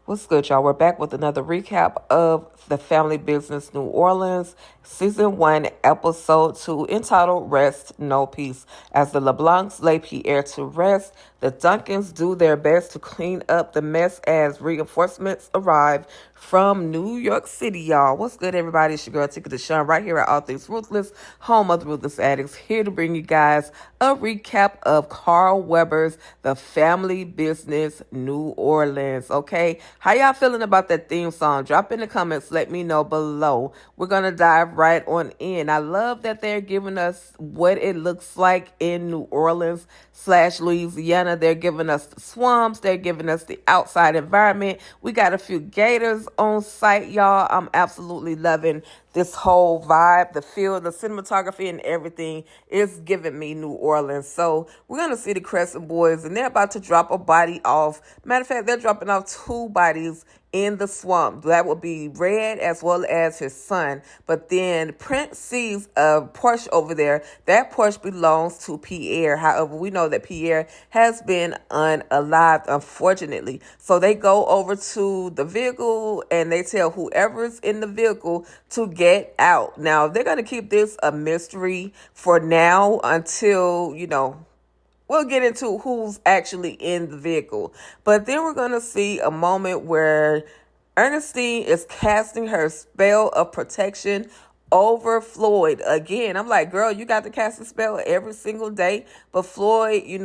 What's good, y'all? We're back with another recap of The Family Business New Orleans, Season 1, Episode 2, entitled Rest, No Peace. As the LeBlancs lay Pierre to rest, the Duncans do their best to clean up the mess as reinforcements arrive from New York City, y'all. What's good, everybody? It's your girl, Tika Deshawn, right here at All Things Ruthless, home of the Ruthless Addicts, here to bring you guys a recap of Carl Weber's The Family Business New Orleans, okay? How y'all feeling about that theme song? Drop in the comments. Let me know below. We're going to dive right on in. I love that they're giving us what it looks like in New Orleans / Louisiana. They're giving us the swamps. They're giving us the outside environment. We got a few gators on site, y'all. I'm absolutely loving this whole vibe, the feel, the cinematography, and everything is giving me New Orleans. So we're going to see the Crescent Boys, and they're about to drop a body off. Matter of fact, they're dropping off 2 bodies in the swamp. That would be Red as well as his son. But then Prince sees a Porsche over there. That Porsche belongs to Pierre. However, we know that Pierre has been unalived, unfortunately. So they go over to the vehicle and they tell whoever's in the vehicle to get out. Now, they're going to keep this a mystery for now until, we'll get into who's actually in the vehicle. But then we're going to see a moment where Ernestine is casting her spell of protection over Floyd. Again, I'm like, girl, you got to cast a spell every single day. But Floyd, he's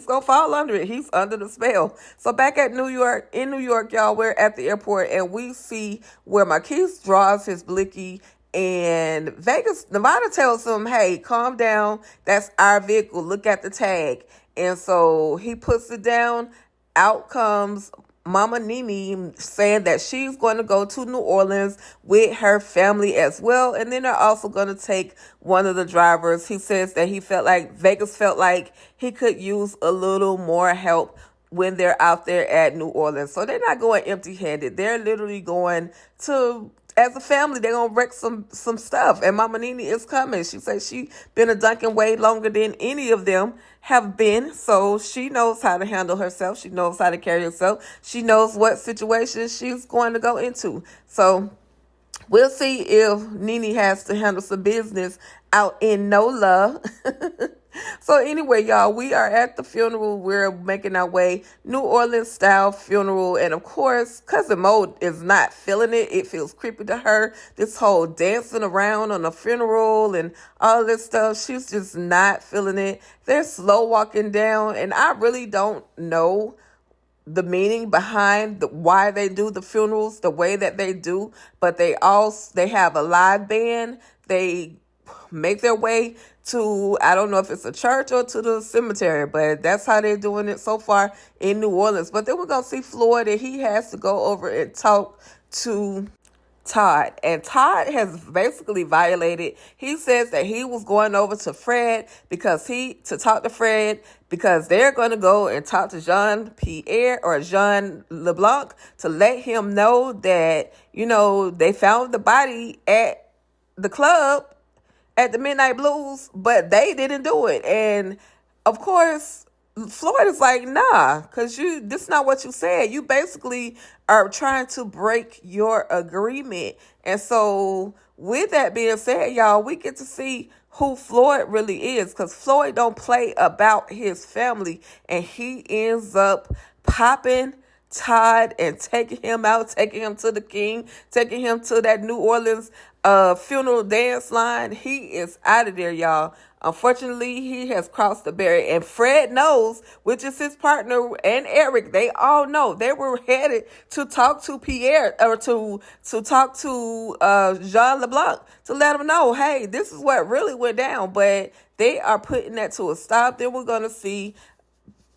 going to fall under it. He's under the spell. So back at New York, y'all, we're at the airport and we see where Marquise draws his blicky and Nevada tells him, hey, calm down. That's our vehicle. Look at the tag. And so he puts it down. Out comes Mama Nene saying that she's going to go to New Orleans with her family as well. And then they're also going to take one of the drivers. He says that Vegas felt like he could use a little more help when they're out there at New Orleans. So they're not going empty-handed. They're literally going to, as a family, they're going to wreck some stuff. And Mama Nene is coming. She says she been a Duncan way longer than any of them have been. So she knows how to handle herself. She knows how to carry herself. She knows what situation she's going to go into. So we'll see if Nene has to handle some business out in NOLA. So anyway, y'all, we are at the funeral. We're making our way New Orleans style funeral. And of course, Cousin Mo is not feeling it. It feels creepy to her. This whole dancing around on a funeral and all this stuff. She's just not feeling it. They're slow walking down. And I really don't know the meaning behind why they do the funerals the way that they do. But they have a live band. They make their way to, I don't know if it's a church or to the cemetery, but that's how they're doing it so far in New Orleans. But then we're going to see Floyd, and he has to go over and talk to Todd. And Todd has basically violated. He says that he was going over to Fred to talk to Fred because they're going to go and talk to Jean-Pierre or Jean LeBlanc to let him know that, they found the body at the club at the Midnight Blues, but they didn't do it. And of course, Floyd is like, nah, because this is not what you said. You basically are trying to break your agreement. And so with that being said, y'all, we get to see who Floyd really is, because Floyd don't play about his family, and he ends up popping Todd and taking him out, taking him to the king, taking him to that New Orleans funeral dance line. He is out of there, y'all. Unfortunately, he has crossed the barrier, and Fred knows, which is his partner, and Eric. They all know they were headed to talk to Pierre or to talk to Jean LeBlanc to let him know, hey, this is what really went down. But they are putting that to a stop. Then we're gonna see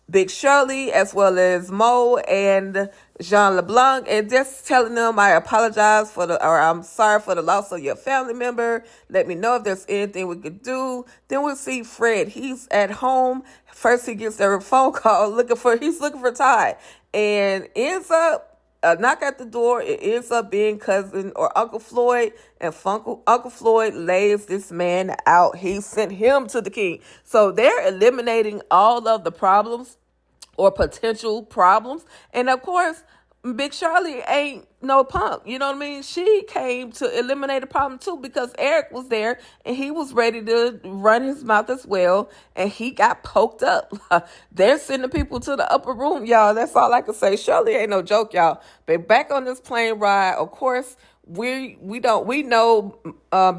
Big Shirley as well as Mo and Jean LeBlanc, and just telling them, I apologize I'm sorry for the loss of your family member. Let me know if there's anything we could do. Then we'll see Fred. He's at home. First he gets a phone call he's looking for Todd, and ends up a knock at the door. It ends up being cousin or Uncle Floyd, and Uncle Floyd lays this man out. He sent him to the king. So they're eliminating all of the problems or potential problems. And of course, Big Shirley ain't no punk. You know what I mean? She came to eliminate the problem too because Eric was there and he was ready to run his mouth as well. And he got poked up. They're sending people to the upper room, y'all. That's all I can say. Shirley ain't no joke, y'all. But back on this plane ride, of course, we know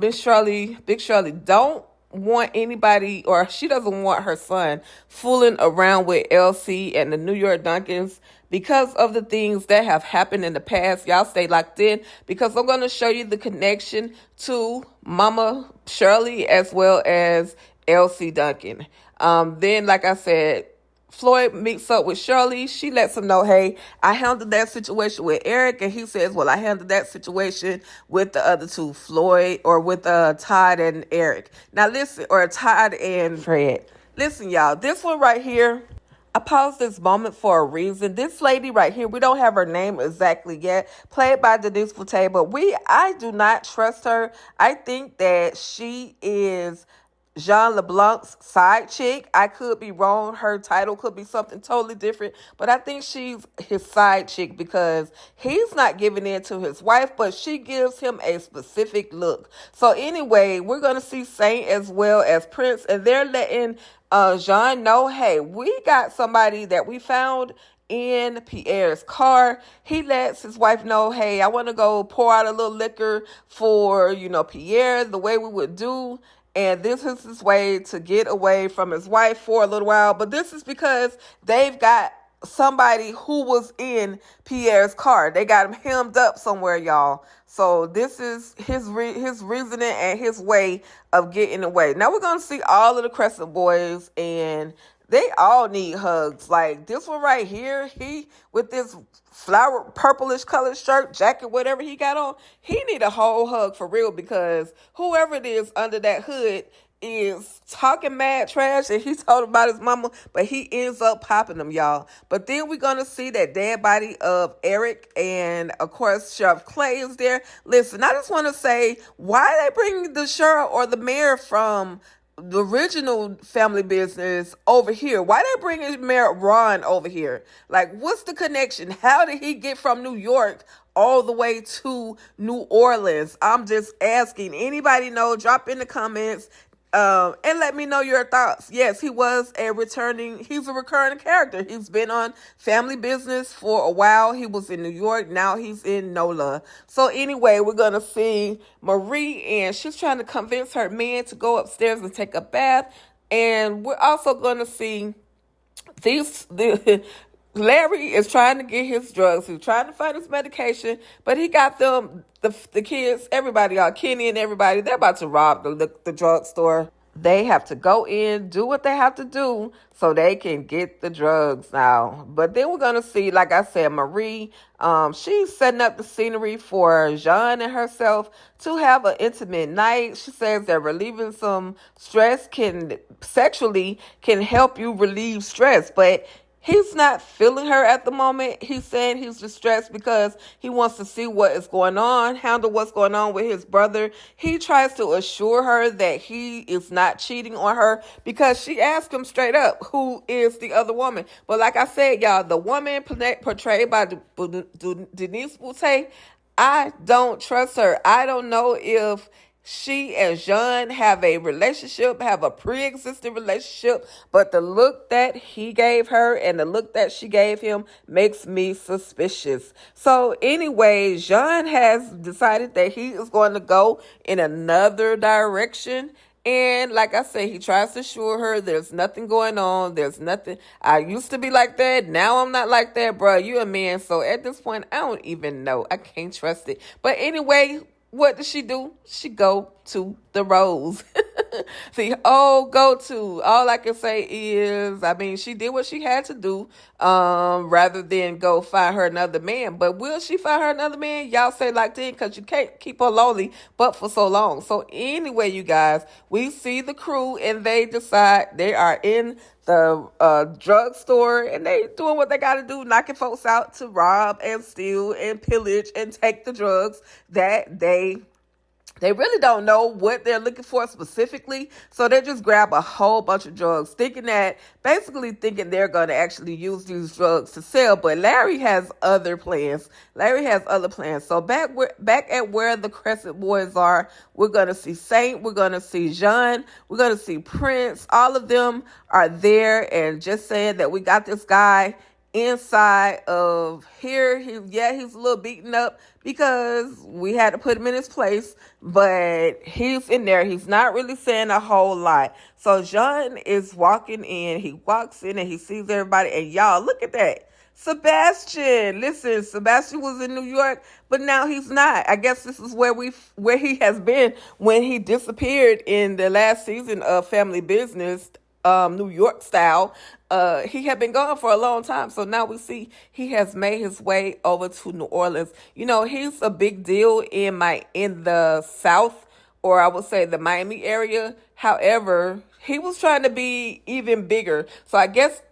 Big Shirley don't want anybody, or she doesn't want her son fooling around with LC and the New York Duncans because of the things that have happened in the past. Y'all stay locked in because I'm going to show you the connection to Mama Shirley as well as LC Duncan. Then, like I said, Floyd meets up with Shirley. She lets him know, hey, I handled that situation with Eric. And he says, well, I handled that situation with the other two, Floyd, or with Todd and Eric. Now listen, or Todd and Fred. Listen, y'all, this one right here, I paused this moment for a reason. This lady right here, we don't have her name exactly yet, played by Denise Boutte, but I do not trust her. I think that she is Jean LeBlanc's side chick. I could be wrong. Her title could be something totally different, but I think she's his side chick because he's not giving in to his wife, but she gives him a specific look. So anyway, we're going to see Saint as well as Prince, and they're letting Jean know, hey, we got somebody that we found in Pierre's car. He lets his wife know, hey, I want to go pour out a little liquor for, Pierre, the way we would do. And this is his way to get away from his wife for a little while. But this is because they've got somebody who was in Pierre's car. They got him hemmed up somewhere, y'all. So this is his reasoning and his way of getting away. Now we're going to see all of the Crescent Boys, and they all need hugs. Like this one right here, he with this flower purplish colored shirt, jacket, whatever he got on, he need a whole hug for real because whoever it is under that hood is talking mad trash, and he told about his mama, but he ends up popping them, y'all. But then we're going to see that dead body of Eric, and of course, Sheriff Clay is there. Listen, I just want to say, why they bring the sheriff or the mayor from the original Family Business over here? Why they bringing Mayor Ron over here? Like, what's the connection? How did he get from New York all the way to New Orleans? I'm just asking. Anybody know? Drop in the comments. And let me know your thoughts. Yes, he's a recurring character. He's been on Family Business for a while. He was in New York. Now he's in NOLA. So anyway, we're going to see Marie, and she's trying to convince her man to go upstairs and take a bath. And we're also going to see Larry is trying to get his drugs. He's trying to find his medication, but he got them, the kids, everybody, Kenny and everybody, they're about to rob the drugstore. They have to go in, do what they have to do so they can get the drugs now. But then we're going to see, like I said, Marie, she's setting up the scenery for Jean and herself to have an intimate night. She says that relieving some stress sexually can help you relieve stress, but he's not feeling her at the moment. He's saying he's distressed because he wants to see what is going on, handle what's going on with his brother. He tries to assure her that he is not cheating on her because she asked him straight up, who is the other woman? But like I said, y'all, the woman portrayed by Denise Boutte, I don't trust her. I don't know if she and Jean have a relationship, have a pre-existing relationship, but the look that he gave her and the look that she gave him makes me suspicious. So anyway, Jean has decided that he is going to go in another direction. And like I said, he tries to assure her there's nothing going on. There's nothing. I used to be like that. Now I'm not like that, bro. You a man. So at this point, I don't even know. I can't trust it. But anyway, what does she do? She go to the Rose. All I can say is, she did what she had to do, rather than go find her another man. But will she find her another man? Y'all say locked in because you can't keep her lonely but for so long. So anyway, you guys, we see the crew and they decide they are in the drugstore and they doing what they got to do, knocking folks out to rob and steal and pillage and take the drugs that they They really don't know what they're looking for specifically, so they just grab a whole bunch of drugs, basically thinking they're going to actually use these drugs to sell. But Larry has other plans. So back at where the Crescent Boys are, we're going to see Saint, we're going to see Jean, we're going to see Prince. All of them are there, and just saying that we got this guy inside of here. He's a little beaten up because we had to put him in his place, but he's in there. He's not really saying a whole lot. So Jean is walking in. He walks in and he sees everybody. And y'all, look at that. Sebastian. Listen, Sebastian was in New York, but now he's not. I guess this is where he has been when he disappeared in the last season of Family Business, New York style. He had been gone for a long time. So now we see he has made his way over to New Orleans. He's a big deal in the South, or I would say the Miami area. However, he was trying to be even bigger. So I guess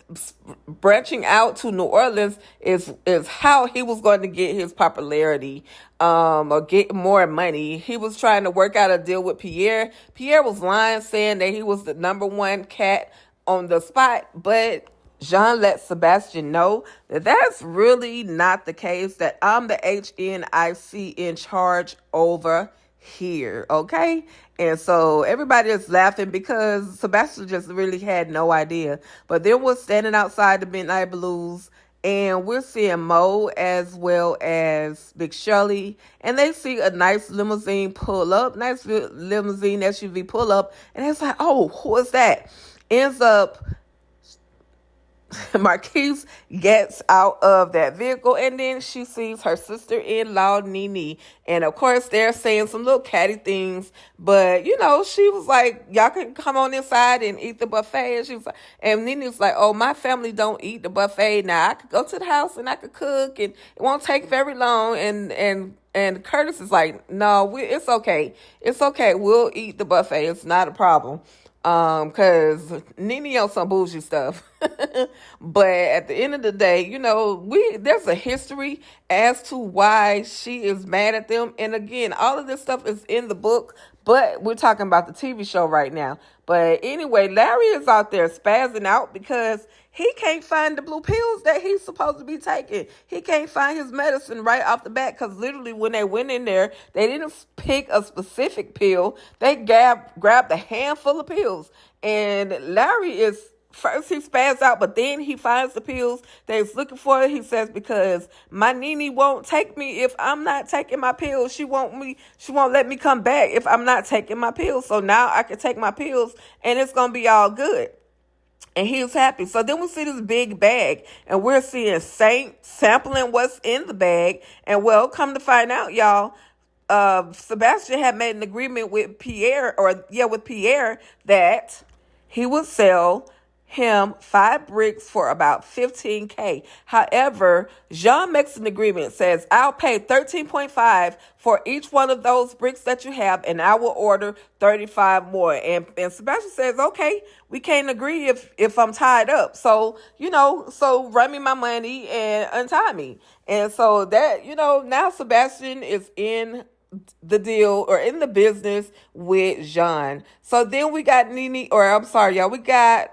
branching out to New Orleans is how he was going to get his popularity, or get more money. He was trying to work out a deal with Pierre. Pierre was lying, saying that he was the number one cat on the spot, but Jean let Sebastian know that that's really not the case, that I'm the HNIC in charge over here, okay? And so everybody is laughing because Sebastian just really had no idea. But then we're standing outside the Midnight Blues, and we're seeing Mo as well as Big Shirley, and they see a nice limousine SUV pull up, and it's like, oh, who is that? Ends up Marquise gets out of that vehicle, and then she sees her sister-in-law, Nene. And of course, they're saying some little catty things, but she was like, y'all can come on inside and eat the buffet. And she was like, and Nene's like, oh, my family don't eat the buffet. Now I could go to the house and I could cook, and it won't take very long. And Curtis is like, no, it's okay. It's okay. We'll eat the buffet. It's not a problem. Cause Nene on some bougie stuff. But at the end of the day, there's a history as to why she is mad at them. And again, all of this stuff is in the book, but we're talking about the TV show right now. But anyway, Larry is out there spazzing out because he can't find the blue pills that he's supposed to be taking. He can't find his medicine right off the bat, because literally when they went in there, they didn't pick a specific pill. They grabbed a handful of pills. And Larry first he spazzed out, but then he finds the pills that he's looking for. He says, because my Nene won't take me if I'm not taking my pills. She won't let me come back if I'm not taking my pills. So now I can take my pills and it's going to be all good. And he was happy. So then we see this big bag, and we're seeing Saint sampling what's in the bag. And well, come to find out, y'all, Sebastian had made an agreement with Pierre, that he would sell him 5 bricks for about $15K. However, Jean makes an agreement, says, I'll pay $13.5 for each one of those bricks that you have, and I will order 35 more. And Sebastian says, okay, we can't agree if I'm tied up. So, so run me my money and untie me. And so that, now Sebastian is in the deal, or in the business with Jean. So then we got Nene, or I'm sorry, y'all, we got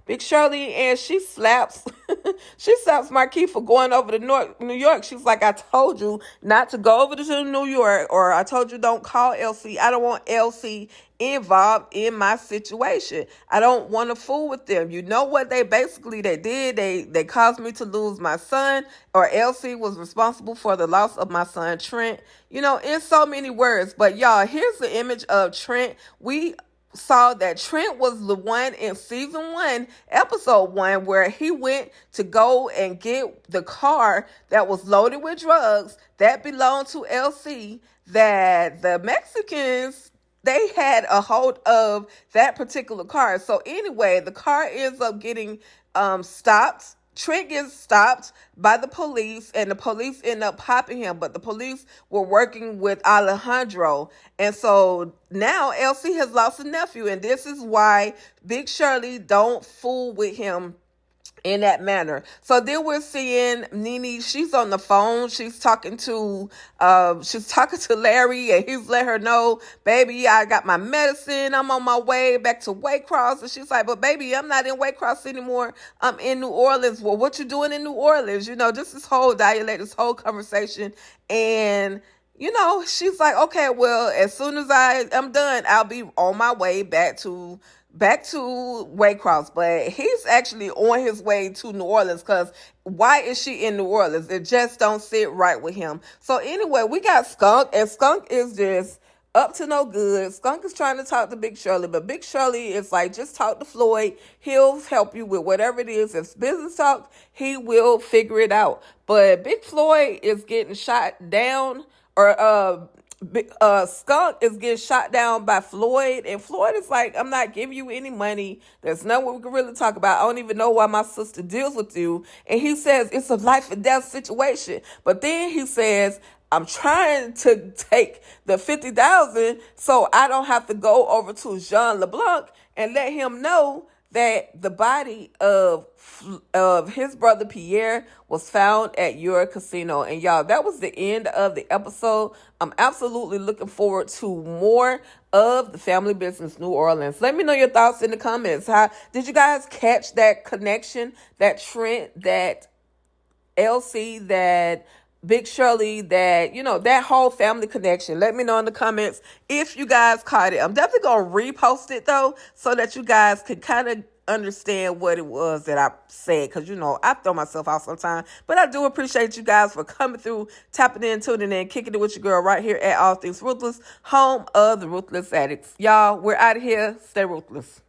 Big Shirley, and she slaps Marquis for going over to New York. She's like, I told you not to go over to New York, or I told you don't call LC. I don't want LC involved in my situation. I don't want to fool with them. You know what they did? They caused me to lose my son, or LC was responsible for the loss of my son Trent. In so many words. But y'all, here's the image of Trent. We saw that Trent was the one in season 1, episode 1, where he went to go and get the car that was loaded with drugs that belonged to LC, that the Mexicans, they had a hold of that particular car. So anyway, the car ends up getting stopped. Trent gets stopped by the police, and the police end up popping him, but the police were working with Alejandro. And so now LC has lost a nephew, and this is why Big Shirley don't fool with him in that manner. So then we're seeing Nene, she's on the phone, she's talking to Larry, and he's let her know, baby, I got my medicine, I'm on my way back to Waycross. And she's like, but baby, I'm not in Waycross anymore, I'm in New Orleans. Well, what you doing in New Orleans? Just this whole dialect, this whole conversation. And she's like, okay, well, as soon as I am done, I'll be on my way back to Waycross. But he's actually on his way to New Orleans, because why is she in New Orleans? It just don't sit right with him. So anyway, we got Skunk, and Skunk is just up to no good. Skunk is trying to talk to Big Shirley, but Big Shirley is like, just talk to Floyd. He'll help you with whatever it is. If it's business talk, he will figure it out. But Big Floyd is getting shot down, or Skunk is getting shot down by Floyd, and Floyd is like, I'm not giving you any money. There's nothing we can really talk about. I don't even know why my sister deals with you. And he says it's a life and death situation. But then he says, I'm trying to take the 50,000 so I don't have to go over to Jean LeBlanc and let him know that the body of his brother Pierre was found at your casino. And y'all, that was the end of the episode. I'm absolutely looking forward to more of the Family Business New Orleans. Let me know your thoughts in the comments. How did you guys catch that connection, that Trent, that Elsie, that Big Shirley, that, that whole family connection? Let me know in the comments if you guys caught it. I'm definitely going to repost it, though, so that you guys can kind of understand what it was that I said, because, I throw myself out sometimes. But I do appreciate you guys for coming through, tapping in, tuning in, kicking it with your girl right here at All Things Ruthless, home of the Ruthless Addicts. Y'all, we're out of here. Stay ruthless.